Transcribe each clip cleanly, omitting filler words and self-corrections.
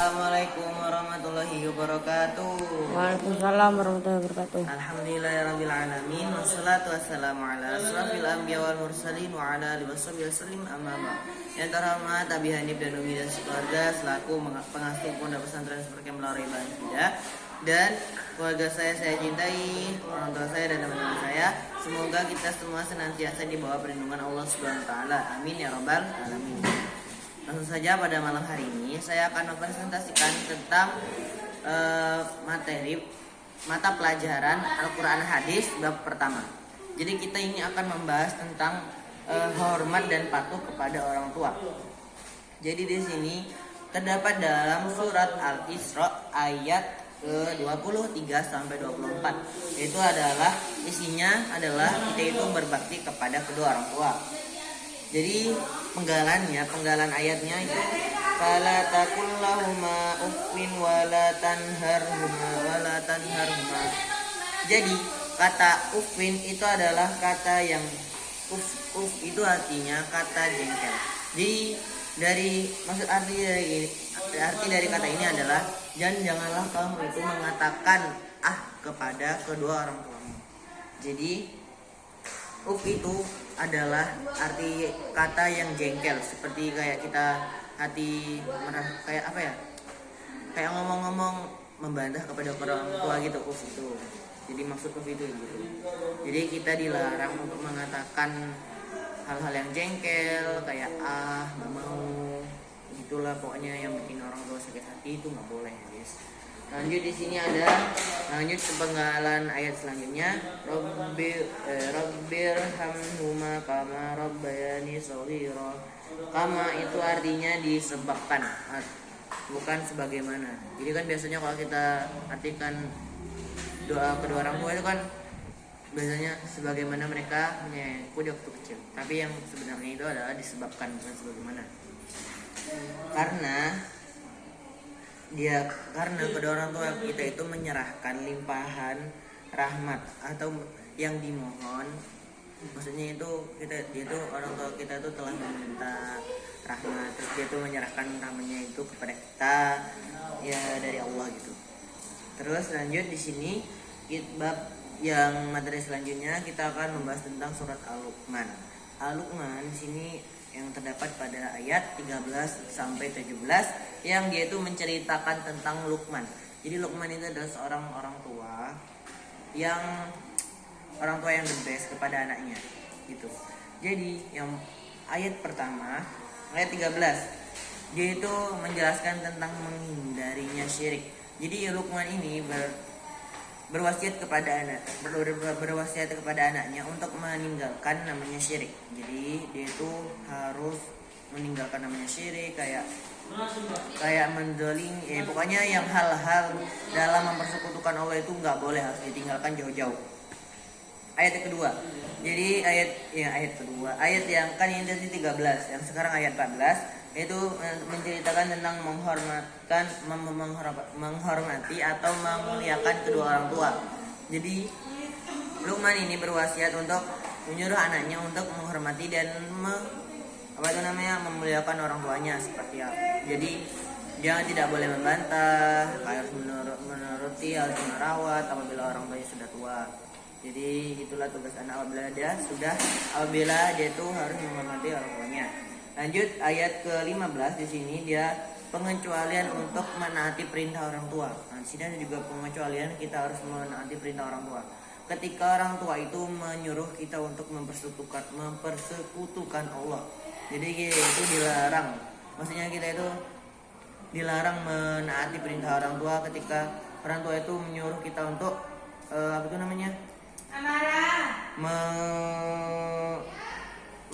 Assalamualaikum warahmatullahi wabarakatuh. Waalaikumsalam warahmatullahi wabarakatuh. Alhamdulillahirabbil alamin wassalatu wassalamu ala asrofil anbiya wal mursalin wa ala alihi wasallim amma ba'd. Yang terhormat Abi Hanif dan Umi dan sekeluarga selaku pengasuh Pondok Pesantren Seperti Melalui Hidayah dan keluarga saya cintai, orang tua saya dan teman-teman saya. Semoga kita semua senantiasa di bawah perlindungan Allah Subhanahu wa taala. Amin ya rabbal alamin. Langsung saja pada malam hari ini saya akan mempresentasikan tentang materi mata pelajaran Al-Quran Hadis bab pertama. Jadi kita ini akan membahas tentang hormat dan patuh kepada orang tua. Jadi di sini terdapat dalam surat Al-Isra ayat ke-23 sampai 24. Itu adalah isinya adalah kita itu berbakti kepada kedua orang tua. Jadi penggalan ayatnya itu fala taqul lahuma uffin wala tanharhuma. Jadi kata uffin itu adalah kata yang uff itu artinya kata jengkel. Jadi arti dari kata ini adalah janganlah kamu itu mengatakan kepada kedua orang tuamu. Jadi uff itu adalah arti kata yang jengkel, seperti kayak kita kayak apa ya? Kayak ngomong-ngomong membantah kepada orang tua gitu, uff itu. Jadi maksud uff itu gitu. Jadi kita dilarang untuk mengatakan hal-hal yang jengkel kayak nggak mau, gitulah pokoknya yang bikin orang tua sakit hati itu nggak boleh, guys. Lanjut di sini ada ke penggalan ayat selanjutnya. Rabbirhamhuma kama rabbayani shaghira. Kama itu artinya disebabkan, bukan sebagaimana. Jadi kan biasanya kalau kita artikan doa kedua orang tua itu kan biasanya sebagaimana mereka menyayangiku di waktu kecil. Tapi yang sebenarnya itu adalah disebabkan, bukan sebagaimana. Karena kedua orang tua kita itu menyerahkan limpahan rahmat atau yang dimohon, maksudnya itu orang tua kita itu telah meminta rahmat, terus dia itu menyerahkan rahmatnya itu kepada kita ya dari Allah gitu. Terus lanjut di sini bab yang materi selanjutnya kita akan membahas tentang surat Al-Luqman. Al-Luqman di sini yang terdapat pada ayat 13 sampai 17 yang dia itu menceritakan tentang Luqman. Jadi Luqman itu adalah seorang orang tua yang the best kepada anaknya gitu. Jadi yang ayat pertama, ayat 13, dia itu menjelaskan tentang menghindarinya syirik. Jadi Luqman ini berwasiat kepada anaknya untuk meninggalkan namanya syirik. Jadi dia itu harus meninggalkan namanya syirik, kayak mendoling, pokoknya yang hal-hal dalam mempersekutukan Allah itu nggak boleh, harus ditinggalkan jauh-jauh. Ayat kedua. Jadi ayat kedua, ayat yang kan ini dari 13, yang sekarang ayat 14 itu menceritakan tentang menghormati atau memuliakan kedua orang tua. Jadi Luqman ini berwasiat untuk menyuruh anaknya untuk menghormati dan memuliakan orang tuanya seperti apa. Jadi jangan tidak boleh membantah, harus menuruti, harus merawat apabila orang tuanya sudah tua. Jadi itulah tugas anak apabila dia itu harus menghormati orang tuanya. Lanjut ayat ke-15, di sini dia pengecualian untuk menaati perintah orang tua. Nah, di sini ada juga pengecualian kita harus menaati perintah orang tua. Ketika orang tua itu menyuruh kita untuk mempersekutukan Allah. Jadi itu dilarang. Maksudnya kita itu dilarang menaati perintah orang tua ketika orang tua itu menyuruh kita untuk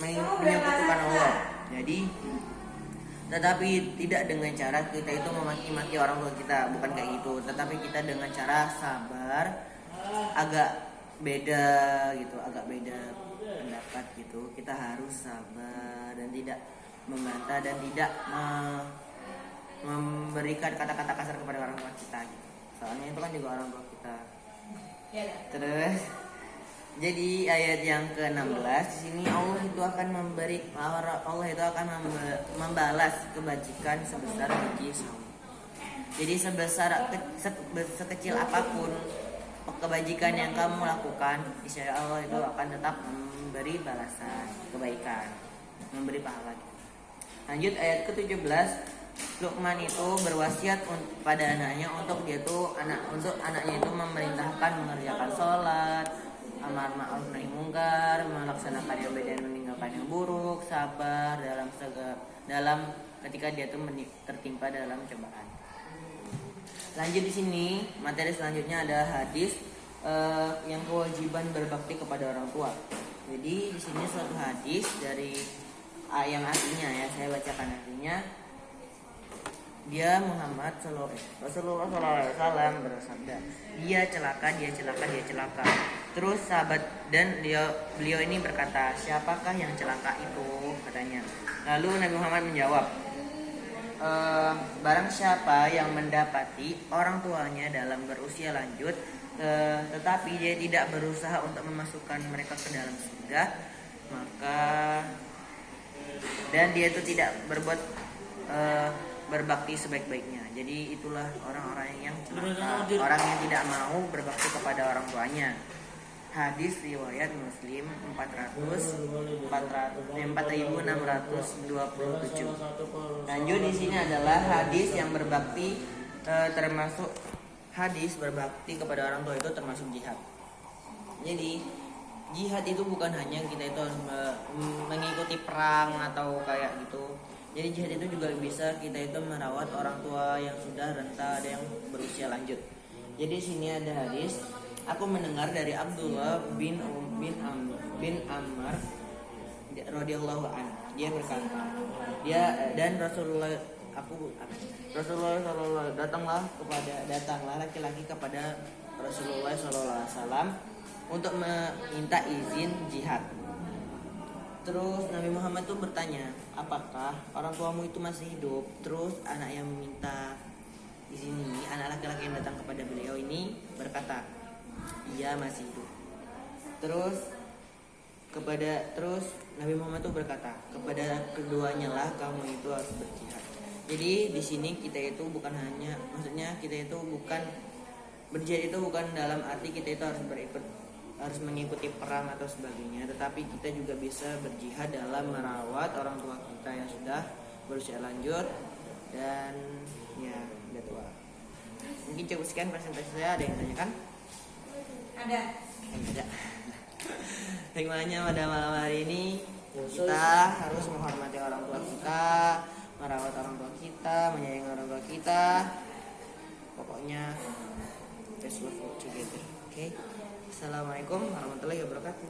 menyekutukan Allah. Jadi tetapi tidak dengan cara kita itu memaki-maki orang tua kita, bukan kayak gitu. Tetapi kita dengan cara sabar, agak beda pendapat gitu. Kita harus sabar dan tidak membantah dan tidak memberikan kata-kata kasar kepada orang tua kita gitu. Soalnya itu kan juga orang tua kita. Terus Jadi ayat yang ke-16 di sini Allah itu akan membalas kebajikan sebesar biji sawi. Jadi sekecil apapun kebajikan yang kamu lakukan, insya Allah itu akan tetap memberi balasan kebaikan, memberi pahala. Lanjut ayat ke-17. Luqman itu berwasiat pada anaknya untuk anaknya itu memerintahkan mengerjakan sholat, amar ma'ruf nahi mungkar, melaksanakan yang baik dan meninggalkan yang buruk, sabar dalam ketika dia itu tertimpa dalam cobaan. Lanjut di sini materi selanjutnya ada hadis yang kewajiban berbakti kepada orang tua. Jadi di sini suatu hadis dari yang artinya ya, saya bacakan artinya. Dia Muhammad Rasulullah SAW bersabda, dia celaka. Terus sahabat dan beliau ini berkata, siapakah yang celaka itu? Katanya. Lalu Nabi Muhammad menjawab, barang siapa yang mendapati orang tuanya dalam berusia lanjut, tetapi dia tidak berusaha untuk memasukkan mereka ke dalam surga, maka dan dia itu tidak berbuat berbakti sebaik-baiknya. Jadi itulah orang-orang yang celaka, orang yang tidak mau berbakti kepada orang tuanya. Hadis riwayat Muslim 4627. Lanjut di sini adalah hadis yang berbakti termasuk hadis berbakti kepada orang tua itu termasuk jihad. Jadi jihad itu bukan hanya kita itu harus mengikuti perang atau kayak gitu. Jadi jihad itu juga bisa kita itu merawat orang tua yang sudah renta, ada yang berusia lanjut. Jadi sini ada hadis, aku mendengar dari Abdullah bin Ammar radhiyallahu an. Dia berkata, Rasulullah datanglah laki-laki kepada Rasulullah SAW untuk meminta izin jihad. Terus Nabi Muhammad tuh bertanya, apakah orang tuamu itu masih hidup? Terus anak yang meminta di sini, anak laki-laki yang datang kepada beliau ini berkata, iya masih hidup. Terus Nabi Muhammad tuh berkata, kepada keduanya lah kamu itu harus berjihad. Jadi di sini kita itu bukan hanya, maksudnya kita itu bukan berjihad itu bukan dalam arti kita itu harus mengikuti perang atau sebagainya, tetapi kita juga bisa berjihad dalam merawat orang tua kita yang sudah berusia lanjut dan ya udah tua. Mungkin cukup sekian presentasi saya. Ada yang tanyakan? Ada. Hikmahnya pada malam hari ini kita harus menghormati orang tua kita, merawat orang tua kita, menyayangi orang tua kita. Pokoknya let's love together. Okay? Assalamualaikum warahmatullahi wabarakatuh.